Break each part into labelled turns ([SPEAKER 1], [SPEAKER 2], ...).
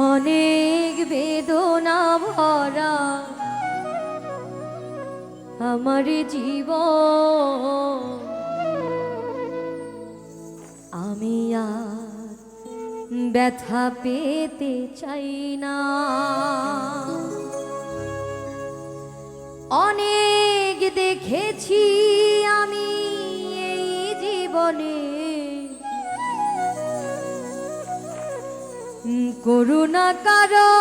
[SPEAKER 1] অনেক বেদনা ভরা আমার জীবন, আমি আর ব্যথা পেতে চাই না। অনেক দেখেছি আমি এই জীবনে, করুণা কারো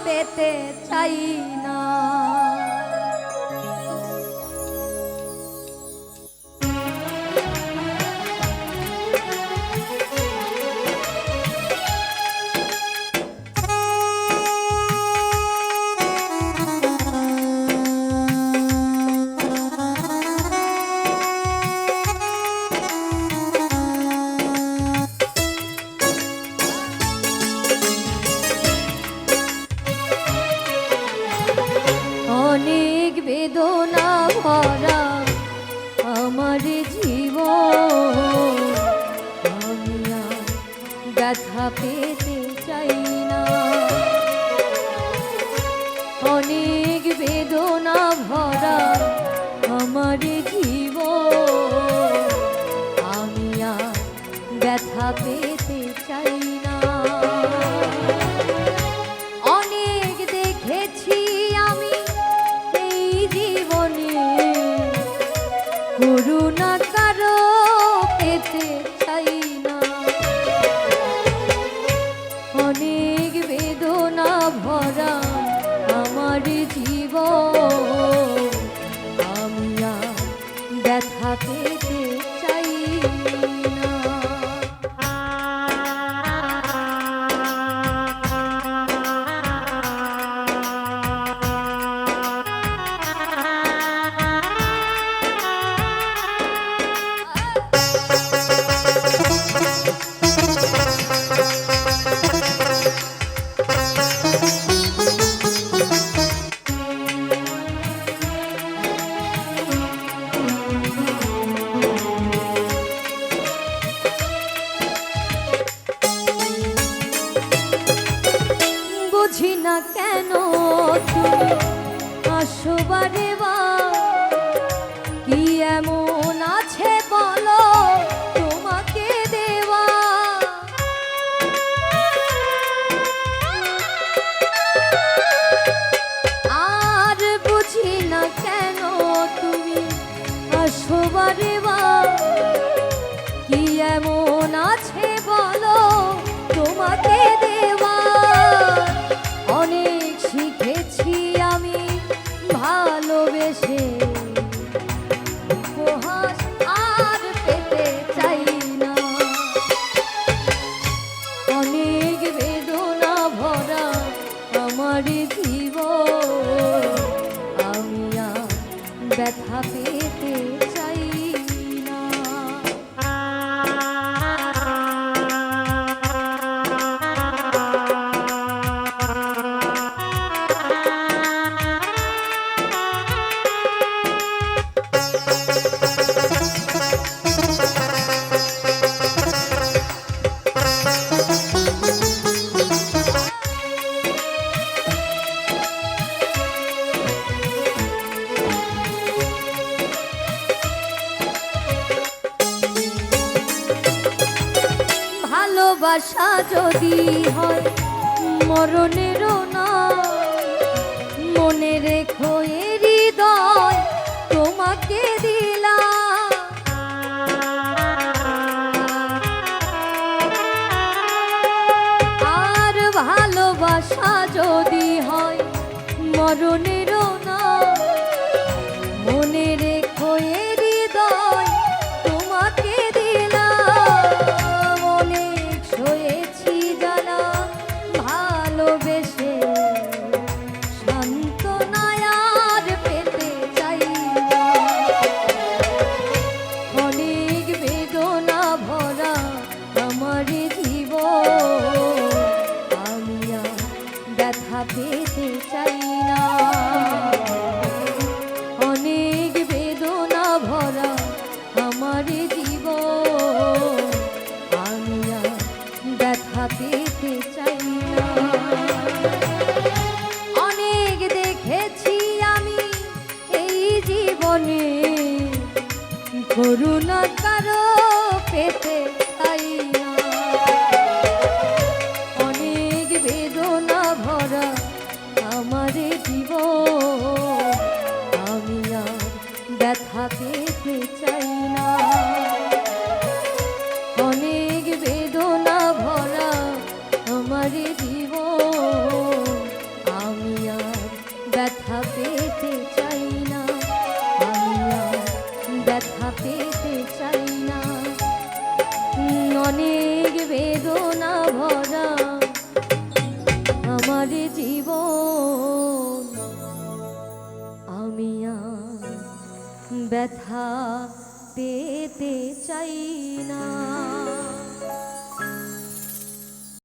[SPEAKER 1] পেতে চাই না। অনেক বেদনা ভরা আমার জীবন, আমি আর ব্যথা পেতে চাই না। অনেক বেদনা ভরা আমার জীবন, আমি আর ব্যথা পেতে চাই না। অনেক দেখেছি আমি এই জীবনে, করুণা কারো পেতে চাই না। অনেক বেদনা ভরা আমার জীবন, আমি আর ব্যথা পেতে চাই না। বুঝি না কেন তুমি আসো বারে বার, কি এমন আছে বলো তোমাকে দেওয়া। আর বুঝি না কেন তুমি আসো বারে বার, কি এমন আছে বলো তোমাকে দেওয়া। অনেক শিখেছি আমি ভালোবেসে, উপহাস আর পেতে চাই না। অনেক বেদনা ভরা আমার জীবন, আমি আর ব্যথা পেতে চাই না। ভালোবাসা যদি হয় মরণেরও নয়, মনে রেখো এ হৃদয় তোমাকে দিলাম। আর ভালোবাসা যদি হয় মরণেরও নয়, মনে রেখো এ হৃদয় তোমাকে দিলাম। হয়েছি জানা ভালোবেসে, সান্ত্বনায় আর পেতে চাই না। অনেক বেদনা ভরা আমার জীবন, আমি আর ব্যথা পেতে চাই না। অনেক বেদনা ভরা আমার জীবন, আমি আর ব্যথা ব্যথা পেতে চাই না। অনেক দেখেছি আমি এই জীবনে, করুণা কারো পেতে চাই না। অনেক বেদনা ভরা আমার জীবন, আমি আর ব্যথা পেতে চাই না। অনেক বেদনা ভরা আমার জীবন, আমি আর ব্যথা পেতে চাই না। আমি আর ব্যথা পেতে চাই না। অনেক বেদনা ভরা আমার জীবন, আমি আর ব্যথা পেতে চাই না।